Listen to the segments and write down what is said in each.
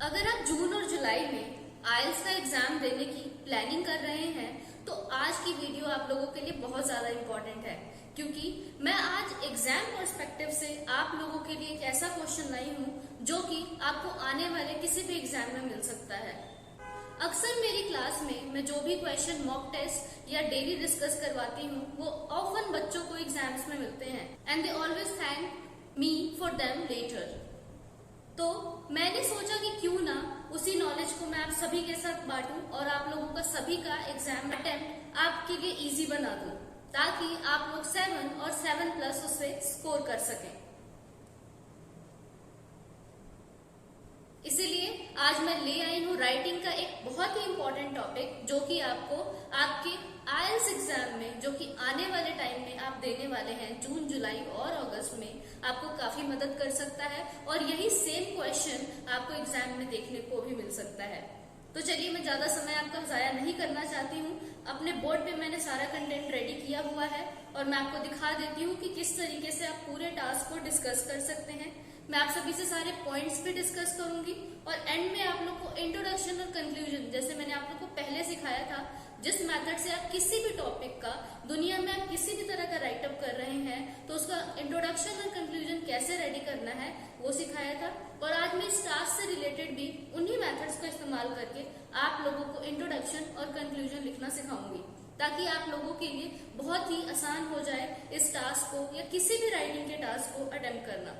अगर आप जून और जुलाई में आइल्स का एग्जाम देने की प्लानिंग कर रहे हैं तो आज की वीडियो आप लोगों के लिए बहुत ज्यादा इम्पोर्टेंट है, क्योंकि मैं आज एग्जाम पर्सपेक्टिव से आप लोगों के लिए एक ऐसा क्वेश्चन लाई हूँ जो कि आपको आने वाले किसी भी एग्जाम में मिल सकता है। अक्सर मेरी क्लास में मैं जो भी क्वेश्चन मॉक टेस्ट या डेली डिस्कस करवाती हूँ वो ऑफन बच्चों को एग्जाम्स में मिलते हैं and they always thank me for them later. तो मैंने सोचा कि क्यों ना उसी नॉलेज को मैं आप सभी के साथ बांटूं और आप लोगों का सभी का एग्जाम अटेम्प्ट आपके लिए इजी बना दूं, ताकि आप लोग 7 और 7+ उससे स्कोर कर सकें। इसीलिए आज मैं ले आई हूँ राइटिंग का एक बहुत ही इम्पोर्टेंट टॉपिक, जो कि आपको आपके आइल्स एग्जाम में, जो कि आने वाले टाइम में आप देने वाले हैं जून, जुलाई और अगस्त में, आपको काफी मदद कर सकता है और यही सेम क्वेश्चन आपको एग्जाम में देखने को भी मिल सकता है। तो चलिए, मैं ज्यादा समय आपका जाया नहीं करना चाहती हूँ। अपने बोर्ड पे मैंने सारा कंटेंट रेडी किया हुआ है और मैं आपको दिखा देती हूँ कि किस तरीके से आप पूरे टास्क को डिस्कस कर सकते हैं। मैं आप सभी से सारे पॉइंट्स भी डिस्कस करूंगी और एंड में आप लोग को इंट्रोडक्शन और कंक्लूजन, जैसे मैंने आप लोग को पहले सिखाया था, जिस मेथड से आप किसी भी टॉपिक का दुनिया में आप किसी भी तरह का राइटअप कर रहे हैं तो उसका इंट्रोडक्शन और कंक्लूजन कैसे रेडी करना है वो सिखाया था। और आज मैं इस टास्क से रिलेटेड भी उन्हीं मेथड्स का इस्तेमाल करके आप लोगों को इंट्रोडक्शन और कंक्लूजन लिखना सिखाऊंगी, ताकि आप लोगों के लिए बहुत ही आसान हो जाए इस टास्क को या किसी भी राइटिंग के टास्क को अटेम्प्ट करना।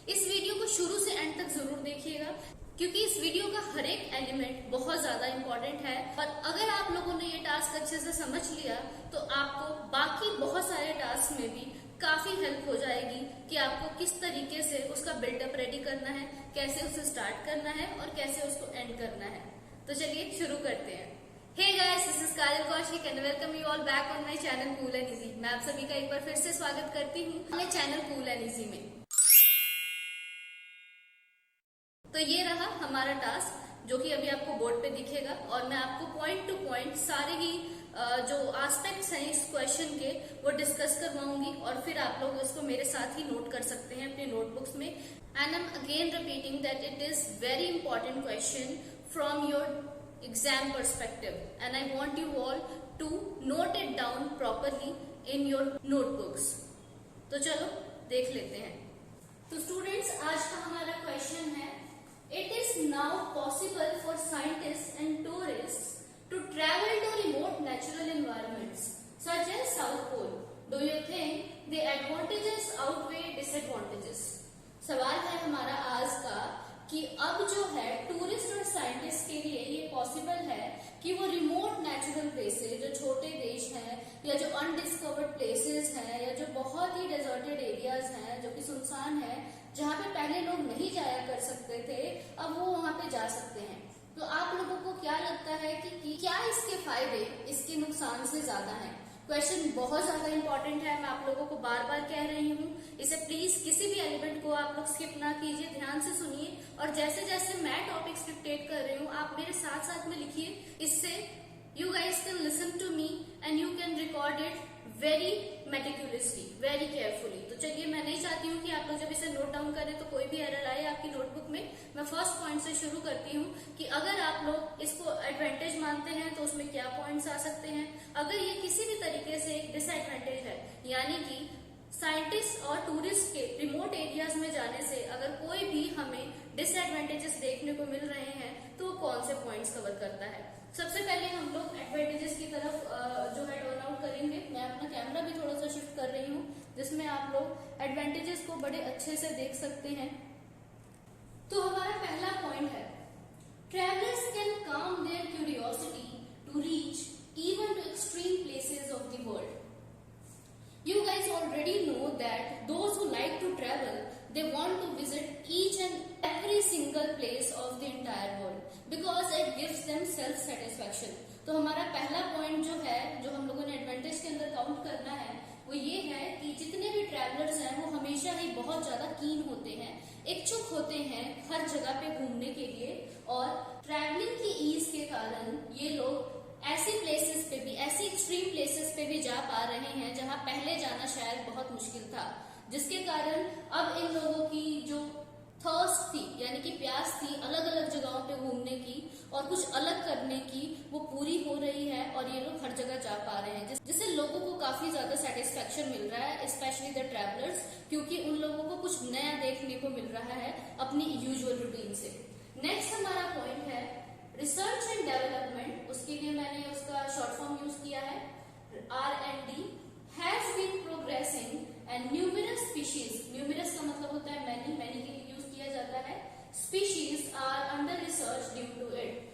इस वीडियो को शुरू से एंड तक जरूर देखिएगा, क्योंकि इस वीडियो का हर एक एलिमेंट बहुत ज्यादा इम्पोर्टेंट है और अगर आप लोगों ने ये टास्क अच्छे से समझ लिया तो आपको बाकी बहुत सारे टास्क में भी काफी हेल्प हो जाएगी कि आपको किस तरीके से उसका बिल्डअप रेडी करना है, कैसे उसे स्टार्ट करना है और कैसे उसको एंड करना है। तो चलिए शुरू करते हैं। Hey guys, this is Kajal Kaushik and welcome you all back on my channel cool and easy. मैं आप सभी का एक बार फिर से स्वागत करती हूँ अपने चैनल कूल एंड इजी में। तो ये रहा हमारा टास्क, जो कि अभी आपको बोर्ड पे दिखेगा और मैं आपको पॉइंट टू पॉइंट सारे ही जो एस्पेक्ट्स हैं इस क्वेश्चन के वो डिस्कस करवाऊंगी और फिर आप लोग इसको मेरे साथ ही नोट कर सकते हैं अपने नोटबुक्स में। And I am again repeating that it is very important question from your exam perspective and I want you all to note it down properly in your notebooks. तो चलो देख लेते हैं। तो स्टूडेंट्स, आज का हमारा क्वेश्चन है, it is now possible for scientists and tourists to travel to remote natural environments such as South Pole. Do you think the advantages outweigh disadvantages? सवाल है हमारा आज का कि अब जो है टूरिस्ट और साइंटिस्ट के लिए ये पॉसिबल है कि वो रिमोट नेचुरल प्लेसेस, जो छोटे देश हैं या जो अनडिस्कवर्ड प्लेसेस हैं या जो बहुत ही डेजर्टेड एरियाज हैं, जो कि सुनसान है, जहाँ पे पहले लोग नहीं जाया कर सकते थे, अब वो वहाँ पे जा सकते हैं। तो आप लोगों को क्या लगता है कि क्या इसके फायदे इसके नुकसान से ज्यादा हैं? क्वेश्चन बहुत ज्यादा इंपॉर्टेंट है, मैं आप लोगों को बार बार कह रही हूँ। इसे प्लीज किसी भी एलिमेंट को आप लोग स्किप ना कीजिए, ध्यान से सुनिए और जैसे जैसे मैं टॉपिक डिक्टेट कर रही हूँ आप मेरे साथ साथ में लिखिए। इससे you guys can listen to me and you can record it very meticulously, very carefully. तो चलिए, मैं नहीं चाहती हूँ कि आप लोग जब इसे नोट डाउन करें तो कोई भी एरर आए आपकी नोटबुक में। मैं फर्स्ट पॉइंट से शुरू करती हूँ कि अगर आप लोग इसको एडवांटेज मानते हैं तो उसमें क्या पॉइंट्स आ सकते हैं। अगर ये किसी भी तरीके से एक डिसएडवांटेज है, यानी कि साइंटिस्ट और टूरिस्ट के रिमोट एरियाज में जाने से अगर कोई भी हमें डिसएडवांटेजेस देखने को मिल रहे हैं तो कौन से पॉइंट्स कवर करता है। सबसे पहले हम लोग एडवांटेजेस की तरफ जो है टर्न आउट करेंगे। मैं अपना कैमरा भी थोड़ा सा शिफ्ट कर रही हूँ जिसमें आप लोग एडवांटेजेस को बड़े अच्छे से देख सकते हैं। तो हमारा पहला पॉइंट है, travellers can calm their curiosity to reach even to extreme places of the world. You guys already know that those who like to travel, they want to visit each and every single place of the entire world because it gives them self satisfaction. तो हमारा पहला point जो है, जो हम लोगों ने advantage के अंदर काउंट करना है, वो ये है कि जितने भी ट्रैवलर्स हैं वो हमेशा ही बहुत ज्यादा कीन होते हैं, इच्छुक होते हैं हर जगह पे घूमने के लिए। और ट्रैवलिंग की ईज के कारण ये लोग ऐसी प्लेसेस पे भी, ऐसी एक्सट्रीम प्लेसेस पे भी जा पा रहे हैं जहां पहले जाना शायद बहुत मुश्किल था, जिसके कारण अब इन लोगों की जो थर्स्ट थी, यानी कि प्यास थी अलग और कुछ अलग करने की वो पूरी हो रही है और ये लोग हर जगह जा पा रहे हैं, जिससे लोगों को काफी ज्यादा सेटिस्फेक्शन मिल रहा है, स्पेशली द ट्रैवलर्स, क्योंकि उन लोगों को कुछ नया देखने को मिल रहा है अपनी यूजुअल रूटीन से। नेक्स्ट हमारा पॉइंट है रिसर्च एंड डेवलपमेंट। उसके लिए मैंने उसका शॉर्ट फॉर्म यूज किया है R&D has been progressing and numerous species, numerous का मतलब होता है मैनी, मैनी के लिए यूज किया जाता है, species are under research due to it.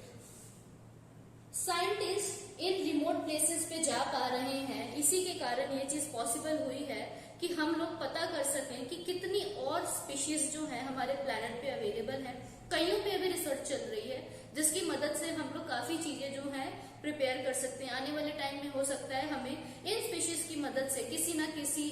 Scientist in remote places पे जा पा रहे हैं, इसी के कारण ये चीज पॉसिबल हुई है कि हम लोग पता कर सकें कि कितनी और स्पीशीज जो है हमारे प्लेनेट पे अवेलेबल है। कईयों पे अभी रिसर्च चल रही है, जिसकी मदद से हम लोग काफी चीजें जो है प्रिपेयर कर सकते हैं। आने वाले टाइम में हो सकता है हमें इन स्पीशीज की मदद से किसी ना किसी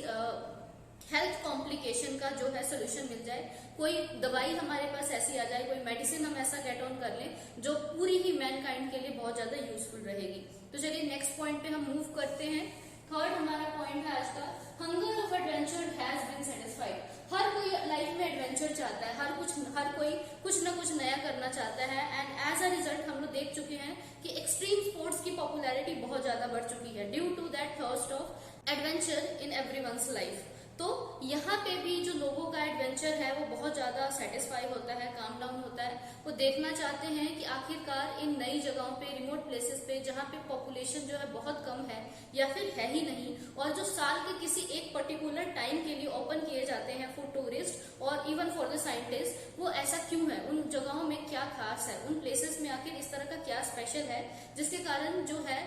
हेल्थ कॉम्प्लिकेशन का जो है सोल्यूशन मिल जाए, कोई दवाई हमारे पास ऐसी आ जाए, कोई मेडिसिन हम ऐसा गेट ऑन कर लें जो पूरी ही मैनकाइंड के लिए बहुत ज्यादा यूजफुल रहेगी। तो चलिए नेक्स्ट पॉइंट पे हम मूव करते हैं। थर्ड हमारा पॉइंट है आज का, hunger of adventure has been satisfied. हर कोई लाइफ में एडवेंचर चाहता है, हर कोई कुछ ना कुछ नया करना चाहता है, एंड एज अ रिजल्ट हम लोग देख चुके हैं कि एक्सट्रीम स्पोर्ट्स की पॉपुलैरिटी बहुत ज्यादा बढ़ चुकी है due to that thirst of adventure in everyone's life. तो यहाँ पे भी जो लोगों का एडवेंचर है वो बहुत ज्यादा सेटिस्फाई होता है, काम डाउन होता है। वो देखना चाहते हैं कि आखिरकार इन नई जगहों पे, रिमोट प्लेसेस पे जहाँ पे पॉपुलेशन जो है बहुत कम है या फिर है ही नहीं, और जो साल के किसी एक पर्टिकुलर टाइम के लिए ओपन किए जाते हैं फॉर टूरिस्ट और इवन फॉर द साइंटिस्ट, वो ऐसा क्यों है, उन जगहों में क्या खास है, उन प्लेसेस में आखिर इस तरह का क्या स्पेशल है जिसके कारण जो है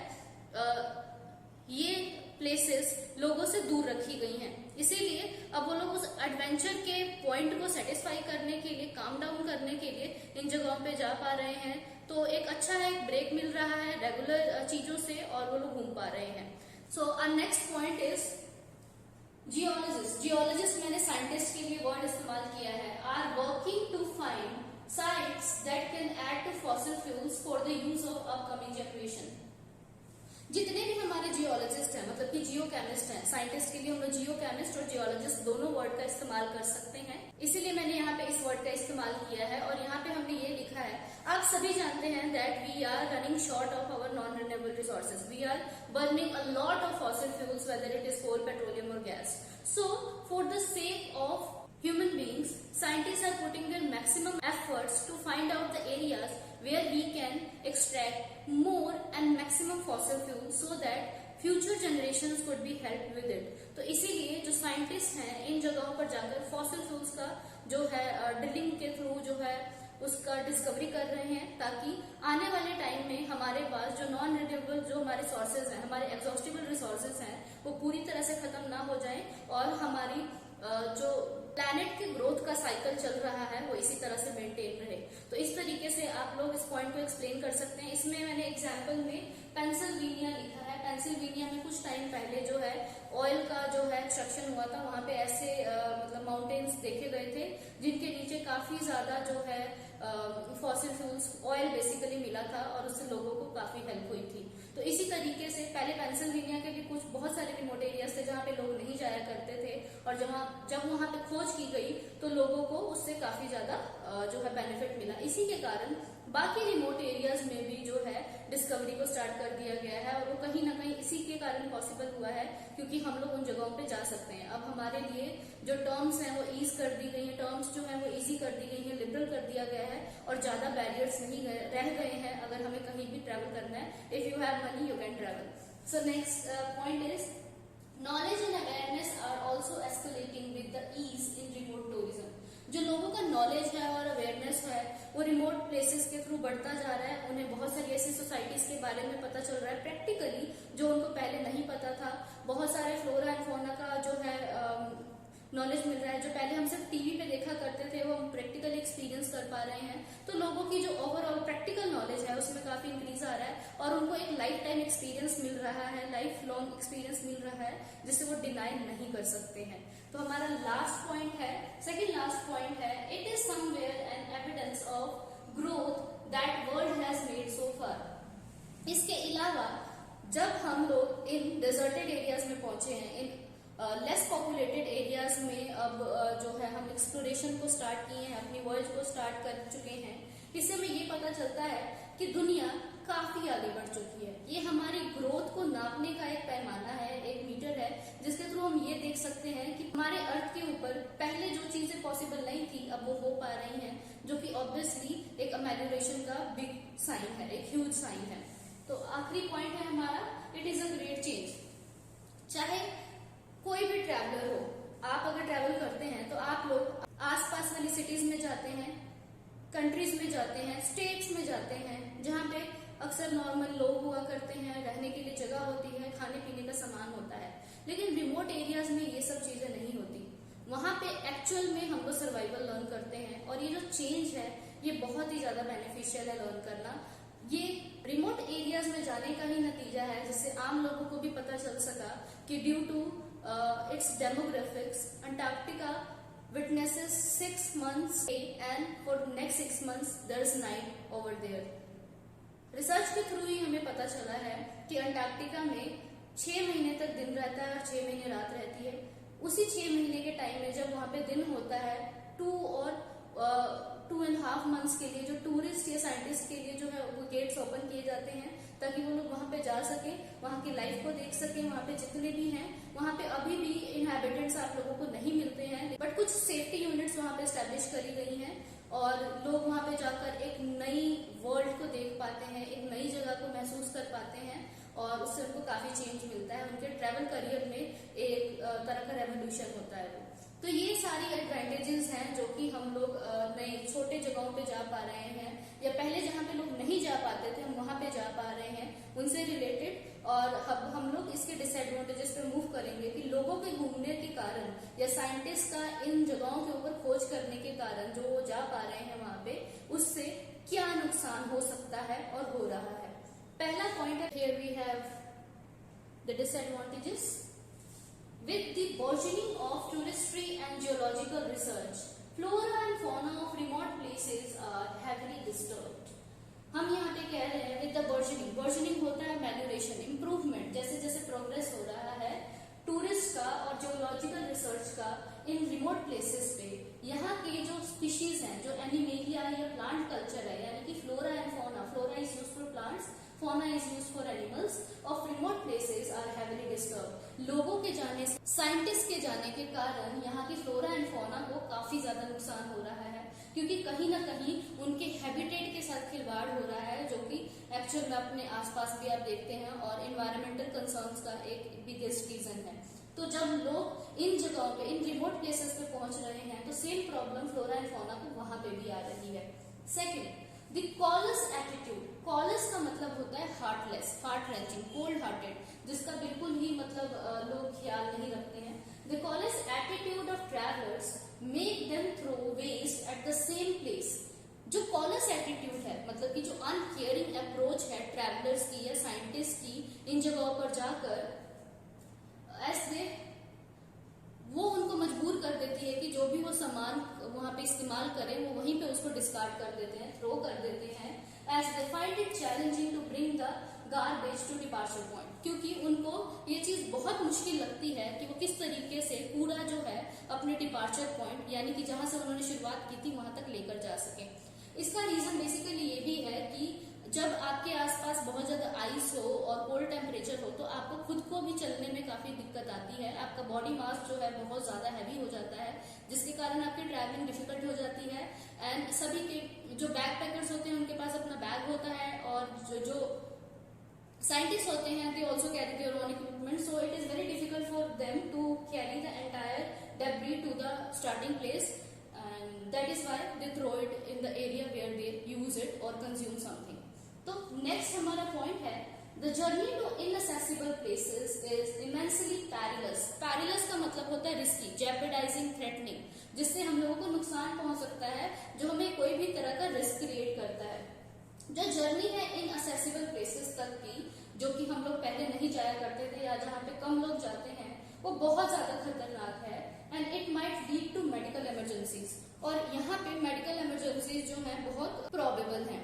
ये प्लेसेस लोगों से दूर रखी गई हैं। इसीलिए अब वो लोग उस एडवेंचर के पॉइंट को सेटिस्फाई करने के लिए, काम डाउन करने के लिए इन जगहों पे जा पा रहे हैं। तो एक अच्छा है, एक ब्रेक मिल रहा है रेगुलर चीजों से और वो लोग घूम पा रहे हैं। So our next point is geologist. Geologist मैंने साइंटिस्ट के लिए वर्ड इस्तेमाल किया है, are working to find sites that can add to fossil fuels for the use of upcoming generation. जितने भी हमारे जियोलॉजिस्ट हैं, मतलब कि जियो केमिस्ट हैं, साइंटिस्ट के लिए हम लोग जियो केमिस्ट और जियोलॉजिस्ट दोनों वर्ड का इस्तेमाल कर सकते हैं, इसीलिए मैंने यहाँ पे इस वर्ड का इस्तेमाल किया है। और यहाँ पे हमने ये लिखा है, आप सभी जानते हैं that we are running short of our non renewable resources, we are burning a lot of fossil fuels whether it is coal, petroleum और gas. So for the sake of human beings, scientists are putting their maximum efforts to find out the areas where we can extract more and maximum fossil fuels so that future generations could be helped with it। तो इसीलिए जो scientist हैं इन जगहों पर जाकर fossil fuels का जो है ड्रिलिंग के थ्रू जो है उसका डिस्कवरी कर रहे हैं, ताकि आने वाले टाइम में हमारे पास जो नॉन रिन्यूएबल जो हमारे सोर्सेज हैं, हमारे एग्जॉस्टिबल रिसोर्सेज हैं, वो पूरी तरह से खत्म ना हो जाए और हमारी जो प्लैनेट के ग्रोथ का साइकिल चल रहा है वो इसी तरह से मेंटेन रहे। तो इस तरीके से आप लोग इस पॉइंट को एक्सप्लेन कर सकते हैं। इसमें मैंने एग्जांपल में पेंसिल्वेनिया लिखा है। पेंसिल्वेनिया में कुछ टाइम पहले जो है ऑयल का जो है एक्सट्रैक्शन हुआ था, वहां पे ऐसे मतलब माउंटेन्स देखे गए थे जिनके नीचे काफी ज्यादा जो है फॉसिल फ्यूल्स, ऑयल बेसिकली मिला था और उससे लोगों को काफी हेल्प हुई थी। तो इसी तरीके से पहले पेंसिल्वेनिया के भी कुछ बहुत सारे रिमोट एरियाज थे जहाँ पे लोग नहीं जाया करते थे, और जब वहां पे खोज की गई तो लोगों को उससे काफी ज्यादा जो है बेनिफिट मिला। इसी के कारण बाकी रिमोट एरियाज में भी जो है डिस्कवरी को स्टार्ट कर दिया गया है, और वो कहीं ना कहीं इसी के कारण पॉसिबल हुआ है क्योंकि हम लोग उन जगहों पे जा सकते हैं। अब हमारे लिए जो टर्म्स हैं वो ईज कर दी गई है, टर्म्स जो है वो इजी कर दी गई है, लिबरल कर दिया गया है, और ज्यादा बैरियर्स नहीं रह गए हैं अगर हमें कहीं भी ट्रेवल करना है। If you have money you can travel. So next point is knowledge and awareness are also escalating with the ease in remote tourism. जो लोगों का नॉलेज है और अवेयरनेस है वो रिमोट प्लेसेस के थ्रू बढ़ता जा रहा है। उन्हें बहुत सारी ऐसी सोसाइटीज के बारे में पता चल रहा है प्रैक्टिकली जो उनको पहले नहीं पता था। बहुत सारे फ्लोरा एंड फौना का जो है नॉलेज मिल रहा है, जो पहले हम सिर्फ टीवी पे देखा करते थे वो हम प्रैक्टिकली एक्सपीरियंस कर पा रहे हैं। तो लोगों की जो ओवरऑल प्रैक्टिकल नॉलेज है उसमें काफी इंक्रीज आ रहा है और उनको एक लाइफ टाइम एक्सपीरियंस मिल रहा है, लाइफ लॉन्ग एक्सपीरियंस मिल रहा है, जिससे वो डिनाई नहीं कर सकते हैं। तो हमारा लास्ट पॉइंट है, सेकेंड लास्ट पॉइंट है, it is somewhere an evidence of growth that world has made so far. इसके अलावा जब हम लोग इन डेजर्टेड एरियाज में पहुंचे हैं, इन लेस पॉपुलेटेड एरियाज में अब जो है हम एक्सप्लोरेशन को स्टार्ट किए हैं, अपनी वर्ल्ड को स्टार्ट कर चुके हैं, इससे हमें ये पता चलता है कि दुनिया काफी आगे बढ़ चुकी है। ये हमारी ग्रोथ को नापने का एक पैमाना है, एक मीटर है, जिसके थ्रू हम ये देख सकते हैं कि हमारे अर्थ के ऊपर पहले जो चीजें पॉसिबल नहीं थी अब वो हो पा रही हैं, जो कि ऑब्वियसली एक अमेल्योरेशन का बिग साइन है, एक ह्यूज साइन है। तो आखिरी पॉइंट है हमारा, it is a great change. चाहे कोई भी ट्रैवलर हो, आप अगर ट्रैवल करते हैं तो आप लोग आसपास वाली सिटीज में जाते हैं, कंट्रीज में जाते हैं, स्टेट्स में जाते हैं, जहाँ पे अक्सर नॉर्मल लोग हुआ करते हैं, रहने के लिए जगह होती है, खाने पीने का सामान होता है। लेकिन रिमोट एरियाज में ये सब चीजें नहीं होती। वहां पे एक्चुअल में हम लोग सर्वाइवल लर्न करते हैं, और ये जो चेंज है ये बहुत ही ज्यादा बेनिफिशियल है लर्न करना। ये रिमोट एरियाज में जाने का ही नतीजा है, जिससे आम लोगों को भी पता चल सका कि due to its demographics, Antarctica witnesses 6 months stay and for next 6 months there is night over there. Research के थ्रू ही हमें पता चला है कि अंटार्कटिका में 6 महीने तक दिन रहता है और 6 महीने रात रहती है। उसी 6 महीने के टाइम में जब वहां पे दिन होता है, 2.5 मंथ्स के लिए जो टूरिस्ट या साइंटिस्ट के लिए जो है वो गेट्स ओपन किए जाते हैं, ताकि वो लोग वहां पे जा सके, वहां की लाइफ को देख सके। वहां पे जितने भी हैं, वहां पे अभी भी इनहैबिटेंट्स आप लोगों को नहीं मिलते हैं, बट कुछ सेफ्टी यूनिट्स वहां पे एस्टेब्लिश करी गई हैं, और लोग वहां पे जाकर एक नई वर्ल्ड को देख पाते हैं, एक नई जगह को महसूस कर पाते हैं, और उससे उनको काफी चेंज मिलता है। उनके ट्रैवल करियर में एक तरह का रेवोल्यूशन होता है वो। तो ये सारी एडवांटेजेस हैं जो कि हम लोग नए छोटे जगहों पे जा पा रहे हैं, या पहले जहाँ पे लोग नहीं जा पाते थे हम वहां पे जा पा रहे हैं, उनसे रिलेटेड। और अब हम लोग इसके डिसएडवांटेजेस पे मूव करेंगे कि लोगों के घूमने के कारण या साइंटिस्ट का इन जगहों के ऊपर खोज करने के कारण जो वो जा पा रहे हैं वहां पे, उससे क्या नुकसान हो सकता है और हो रहा है। पहला पॉइंट है, here we have the disadvantages. With the burgeoning of touristry and geological research, flora and fauna of remote places are heavily disturbed. हम यहाँ पे कह रहे हैं with the burgeoning होता है मैल्यूरेशन, इम्प्रूवमेंट, जैसे जैसे प्रोग्रेस हो रहा है टूरिस्ट का और जियोलॉजिकल रिसर्च का इन रिमोट प्लेसेस पे, यहाँ के जो स्पीशीज हैं, जो एनिमेलिया या प्लांट कल्चर है, यानी कि flora and fauna, flora is used for plants, fauna is used for animals of remote places are heavily disturbed. लोगों के जाने, साइंटिस्ट के जाने के कारण यहाँ की फ्लोरा एंड फौना को काफी ज्यादा नुकसान हो रहा है, क्योंकि कहीं ना कहीं उनके हैबिटेट के साथ खिलवाड़ हो रहा है, जो कि एक्चुअल में अपने आसपास भी आप देखते हैं, और इन्वायरमेंटल कंसर्न्स का एक बिगेस्ट रीजन है। तो जब लोग इन जगहों पे, इन रिमोट प्लेसेस पे पहुंच रहे हैं, तो same problem flora and fauna को वहां पे भी आ रही है। Second, the callous attitude. Callous का मतलब होता है heartless, heart wrenching, cold hearted, जिसका बिल्कुल ही मतलब लोग ख्याल नहीं रखते हैं। The callous attitude of travellers make them throw waste at the same place. जो कॉलस एटीट्यूड है, मतलब कि जो अनकेयरिंग अप्रोच है ट्रैवलर्स की या साइंटिस्ट की इन जगहों पर जाकर, ऐसे वो उनको मजबूर कर देती है कि जो भी वो सामान वहां पे इस्तेमाल करें वो वहीं पे उसको डिस्कार्ड कर देते हैं, थ्रो कर देते हैं, as they find it challenging to bring the garbage to departure point, क्योंकि उनको ये चीज बहुत मुश्किल लगती है कि वो किस तरीके से कूड़ा जो है अपने डिपार्चर पॉइंट, यानी कि जहां से उन्होंने शुरुआत की थी वहां तक लेकर जा सके। इसका रीजन बेसिकली ये भी है कि जब आपके आसपास बहुत ज्यादा आइस हो और कोल्ड टेम्परेचर हो, तो आपको खुद को भी चलने में काफी दिक्कत आती है, आपका बॉडी मास जो है बहुत ज्यादा हैवी हो जाता है, जिसके कारण आपकी ट्रैवलिंग डिफिकल्ट हो जाती है। एंड सभी के जो बैक पैकर्स होते हैं उनके पास अपना बैग होता है, और जो साइंटिस्ट होते हैं they also carry their own equipment, so it is very difficult for them to carry the entire debris to the starting place, and that is why they throw it in the area where they use it और consume something. तो next हमारा point है, the journey to inaccessible places is immensely perilous. Perilous का मतलब होता है risky, जेपरडाइजिंग, threatening, जिससे हम लोगों को नुकसान पहुंच सकता है, जो हमें कोई भी तरह का रिस्क क्रिएट करता है। जो जर्नी है इनअसेसिबल प्लेसेस तक की, जो कि हम लोग पहले नहीं जाया करते थे या जहाँ पे कम लोग जाते हैं, वो बहुत ज्यादा खतरनाक है, and it might lead to medical emergencies, और यहाँ पे मेडिकल इमरजेंसीज जो है बहुत प्रोबेबल है।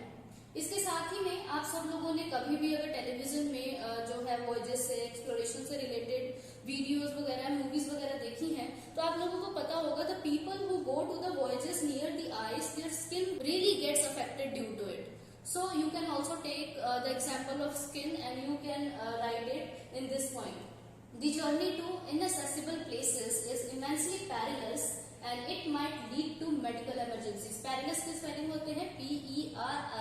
इसके साथ ही में आप सब लोगों ने कभी भी अगर टेलीविजन में जो है वॉयजेस से, एक्सप्लोरेशन से रिलेटेड वीडियोस वगैरह, मूवीज वगैरह देखी हैं, तो आप लोगों को पता होगा the people who go to the voyages near the ice, their skin really gets affected due to it. So you can also take the example of skin and you can write it in this point. The journey to inaccessible places is immensely perilous and it might lead to medical emergencies. Perilous के spelling होते हैं PERILOUS.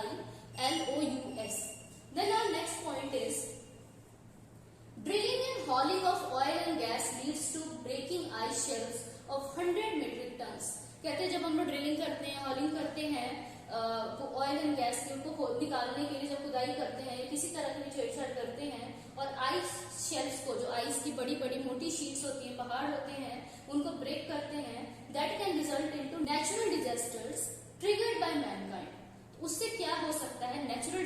Then our next point is drilling and hauling of oil and gas leads to breaking ice shelves of 100 metric tons. कहते हैं जब हम लोग drilling करते हैं, हॉलिंग करते हैं, वो ऑयल एंड गैस की उनको निकालने के लिए जब खुदाई करते हैं या किसी तरह की भी छेड़छाड़ करते हैं और आइस शेल्स को, जो आइस की बड़ी बड़ी मोटी शीट्स होती हैं, पहाड़ होते हैं, उनको ब्रेक करते हैं, that can result into natural disasters triggered by Mankind. उससे क्या हो सकता है? नेचुरल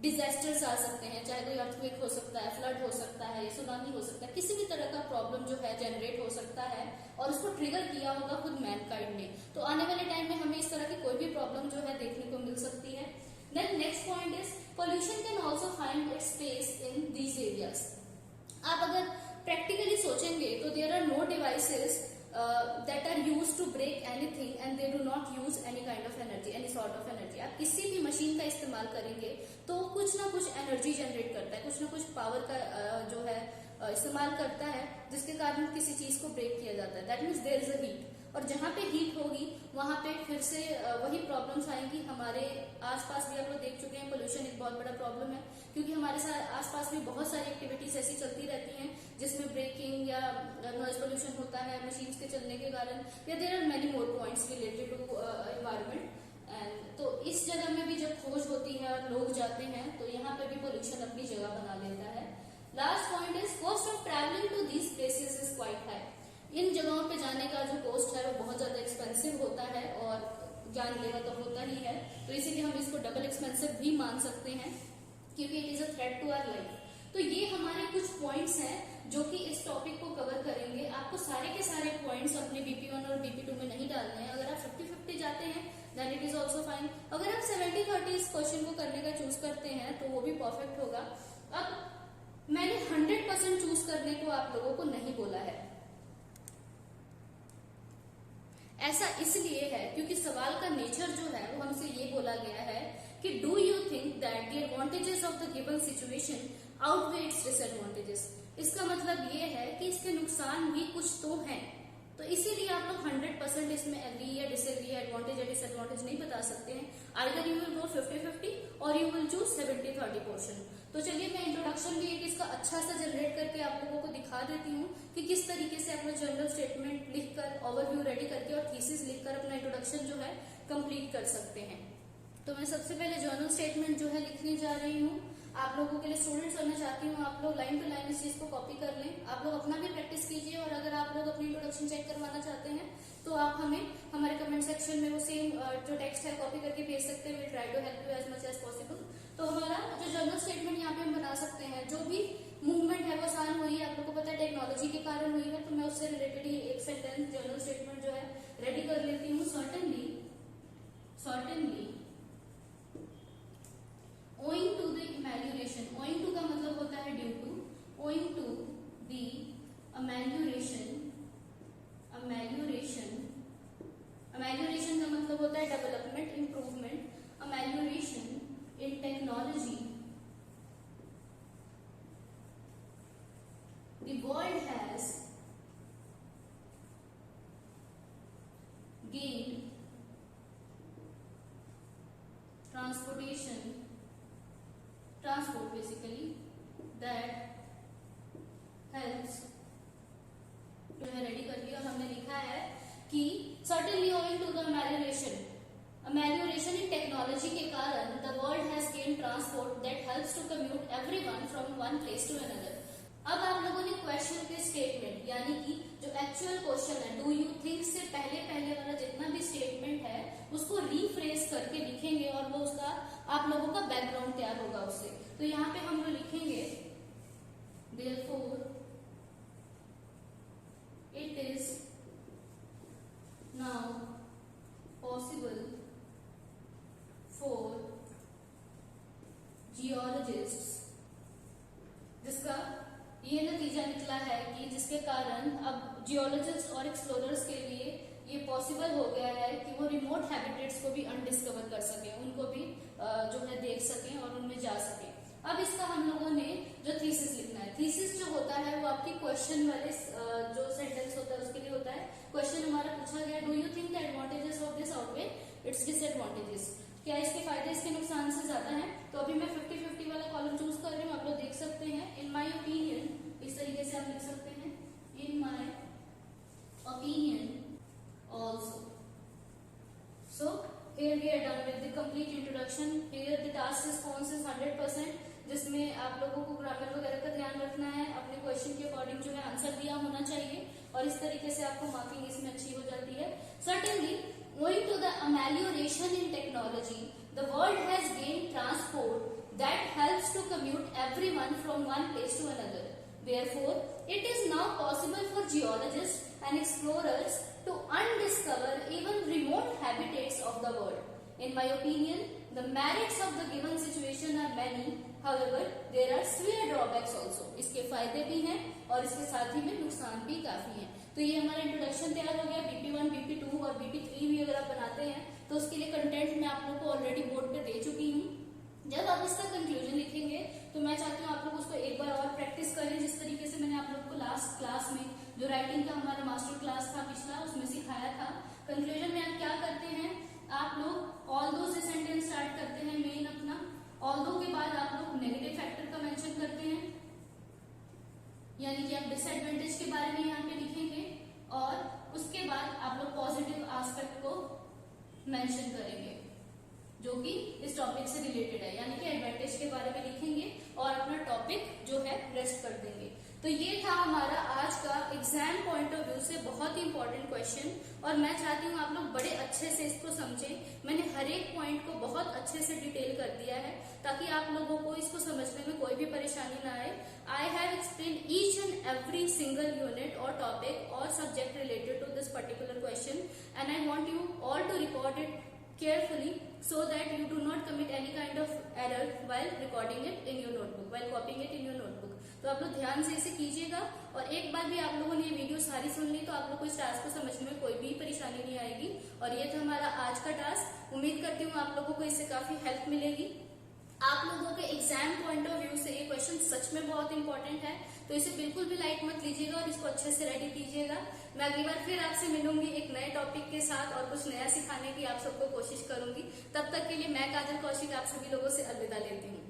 डिजास्टर्स आ सकते हैं, चाहे कोई अर्थक्वेक हो सकता है, फ्लड हो सकता है, सुनामी हो सकता है, किसी भी तरह का प्रॉब्लम जो है जनरेट हो सकता है और उसको ट्रिगर किया होगा खुद मैनकाइंड ने. तो आने वाले टाइम में हमें इस तरह की कोई भी प्रॉब्लम जो है देखने को मिल सकती है. Then next point is pollution can also find its space in these areas. आप अगर प्रैक्टिकली सोचेंगे तो there are no devices that are used to break anything and they do not use any kind of energy, any sort of energy. आप किसी भी machine का इस्तेमाल करेंगे तो कुछ ना कुछ एनर्जी जनरेट करता है, कुछ ना कुछ पावर का जो है इस्तेमाल करता है, जिसके कारण किसी चीज को ब्रेक किया जाता है. That means there is a heat, और जहाँ पे हीट होगी वहां पे फिर से वही प्रॉब्लम्स आएंगी. हमारे आसपास भी आप लोग देख चुके हैं, पोल्यूशन एक बहुत बड़ा प्रॉब्लम है, क्योंकि हमारे आसपास भी बहुत सारी एक्टिविटीज ऐसी चलती रहती हैं जिसमें ब्रेकिंग या नॉइज पोल्यूशन होता है मशीन्स के चलने के कारण, या there are many more points related to environment. And तो इस जगह में भी जब खोज होती है और लोग जाते हैं तो यहाँ पे भी पोल्यूशन अपनी जगह बना लेता है. Last point is cost of traveling to these places is quite high. इन जगहों पे जाने का जो कॉस्ट है वो बहुत ज्यादा एक्सपेंसिव होता है और जानलेवा तो होता ही है, तो इसीलिए हम इसको डबल एक्सपेंसिव भी मान सकते हैं क्योंकि it is a threat to our life. तो ये हमारे कुछ पॉइंट्स हैं जो कि इस टॉपिक को कवर करेंगे. आपको सारे के सारे पॉइंट्स अपने BP1 और BP2 में नहीं डालने हैं. अगर आप 50-50 जाते हैं then it is also fine. अगर आप 70-30 इस क्वेश्चन को करने का चूज करते हैं तो वो भी परफेक्ट होगा. अब मैंने 100% चूज करने को आप लोगों को नहीं बोला है. ऐसा इसलिए है क्योंकि सवाल का नेचर जो है वो हमसे ये बोला गया है कि do you think that the advantages of the given situation outweigh it's disadvantages. इसका मतलब ये है कि इसके नुकसान भी कुछ तो हैं, तो इसीलिए आप लोग 100% इसमें एग्री या डिसएग्री, एडवांटेज या डिसएडवांटेज नहीं बता सकते हैं. आइदर यू विल गो 50-50 और यू विल चूज 70-30 पोर्शन. तो चलिए मैं इंट्रोडक्शन भी एक इसका अच्छा सा जनरेट करके आप लोगों को दिखा देती हूँ कि किस तरीके से अपना जनरल स्टेटमेंट लिखकर, ओवरव्यू रेडी करके और थीसिस लिखकर अपना इंट्रोडक्शन जो है कंप्लीट कर सकते हैं. तो मैं सबसे पहले जर्नल स्टेटमेंट जो है लिखने जा रही हूँ. आप लोगों के लिए स्टूडेंट्स बनना चाहती हूँ, आप लोग लाइन टू लाइन इस चीज को कॉपी कर लें. आप लोग अपना भी प्रैक्टिस कीजिए और अगर आप लोग अपनी इंट्रोडक्शन चेक करवाना चाहते हैं तो आप हमें हमारे कमेंट सेक्शन में वो सेम जो टेक्स्ट है कॉपी करके भेज सकते हैं. Will try to help you as much as possible. तो हमारा जो जर्नल स्टेटमेंट यहाँ पे हम बना सकते हैं, जो भी मूवमेंट है वो आसान हुई है, आप लोग को पता है टेक्नोलॉजी के कारण हुई है, तो मैं उससे रिलेटेड ही एक सेंटेंस जर्नल स्टेटमेंट जो है रेडी कर लेती हूँ. Certainly owing to the amelioration, owing to का मतलब होता है due to, owing to the amelioration का मतलब होता है development, improvement. amelioration in technology, the world has gained transport basically that helps. जो है रेडी कर लिया. हमने लिखा है कि certainly owing to the amelioration in technology के कारण the world has gained transport that helps to commute everyone from one place to another. अब आप लोगों ने क्वेश्चन के स्टेटमेंट यानी कि जो एक्चुअल क्वेश्चन है डू यू थिंक से पहले वाला जितना भी स्टेटमेंट है उसको रीफ्रेज करके लिखेंगे और वो उसका आप लोगों का बैकग्राउंड तैयार होगा उससे. तो यहाँ पे हम लोग लिखेंगे therefore it is now possible for geologists, जिसका ये नतीजा निकला है कि जिसके कारण अब जियोलॉजिस्ट और एक्सप्लोरर्स के लिए ये पॉसिबल हो गया है कि वो रिमोट हैबिटेट्स को भी अनडिस्कवर कर सके, उनको भी जो है देख सकें और उनमें जा सकें। अब इसका हम लोगों ने जो थीसिस लिखना है, थीसिस जो होता है वो आपकी क्वेश्चन वाले जो सेंटेंस होता है उसके लिए होता है। क्वेश्चन हमारा पूछा गया, do you think the advantages of this outweigh it's disadvantages, क्या इसके फायदे इसके नुकसान से ज्यादा हैं? तो अभी मैं 50-50 वाला कॉलम चूज कर रही हूँ, आप लोग देख सकते हैं। इन माई ओपिनियन, इस तरीके से आप लिख सकते हैं, in my opinion also. So here we are done with the complete introduction. Here the task response is 100%, जिसमें आप लोगों को ग्रामर वगैरह का ध्यान रखना है, अपने क्वेश्चन के अकॉर्डिंग जो है आंसर दिया होना चाहिए और इस तरीके से आपको मार्किंग इसमें अच्छी हो जाती है। Certainly, owing to the amelioration in technology, the world has gained transport that helps to commute everyone from one place to another. Therefore, it is now possible for geologists and explorers to undiscover even remote habitats of the world. In my opinion, the merits of the given situation are many. However, there are severe drawbacks also. इसके फायदे भी हैं और इसके साथ ही में नुकसान भी काफी हैं। तो ये हमारा इंट्रोडक्शन तैयार हो गया। BP1, BP2 और BP3 भी अगर आप बनाते हैं तो उसके लिए कंटेंट मैं आप लोग को ऑलरेडी बोर्ड पे दे चुकी हूँ। जब आप इसका कंक्लूजन लिखेंगे तो मैं चाहती हूँ आप लोग उसको एक बार और प्रैक्टिस करें, जिस तरीके से मैंने आप लोग को लास्ट क्लास में जो राइटिंग का हमारा मास्टर क्लास था पिछला उसमें सिखाया था। कंक्लूजन में आप क्या करते हैं, आप लोग ऑल दो से सेंटेंस स्टार्ट करते हैं मेन अपना, ऑल दो के बाद आप लोग नेगेटिव फैक्टर का मेंशन करते हैं, यानी कि आप डिसएडवांटेज के बारे में यहाँ पे लिखेंगे और उसके बाद आप लोग पॉजिटिव एस्पेक्ट को मेंशन करेंगे जो कि इस टॉपिक से रिलेटेड है, यानी कि एडवांटेज के बारे में लिखेंगे और अपना टॉपिक जो है रेस्ट कर देंगे। तो ये था हमारा आज का एग्जाम पॉइंट ऑफ व्यू से बहुत ही इंपॉर्टेंट क्वेश्चन और मैं चाहती हूँ आप लोग बड़े अच्छे से इसको समझें। मैंने हर एक पॉइंट को बहुत अच्छे से डिटेल कर दिया है ताकि आप लोगों को इसको समझने में कोई भी परेशानी ना आए। I have explain each and every single unit और टॉपिक और subject related to this particular question and I want you all to record it carefully so that you do not commit any kind of error while recording it in your notebook, while copying it in your notebook. तो आप लोग ध्यान से इसे कीजिएगा और एक बार भी आप लोगों ने ये वीडियो सारी सुन ली तो आप लोग को इस टास्क को समझने में कोई भी परेशानी नहीं आएगी। और ये था हमारा आज का टास्क। उम्मीद करती हूँ आप लोगों को इससे काफी हेल्प मिलेगी। आप लोगों के एग्जाम पॉइंट ऑफ व्यू से ये क्वेश्चन सच में बहुत इंपॉर्टेंट है, तो इसे बिल्कुल भी लाइट मत लीजिएगा और इसको अच्छे से रेडी कीजिएगा। मैं अगली बार फिर आपसे मिलूंगी एक नए टॉपिक के साथ और कुछ नया सिखाने की आप सबको कोशिश करूंगी। तब तक के लिए मैं काजल कौशिक आप सभी लोगों से अलविदा लेती हूँ।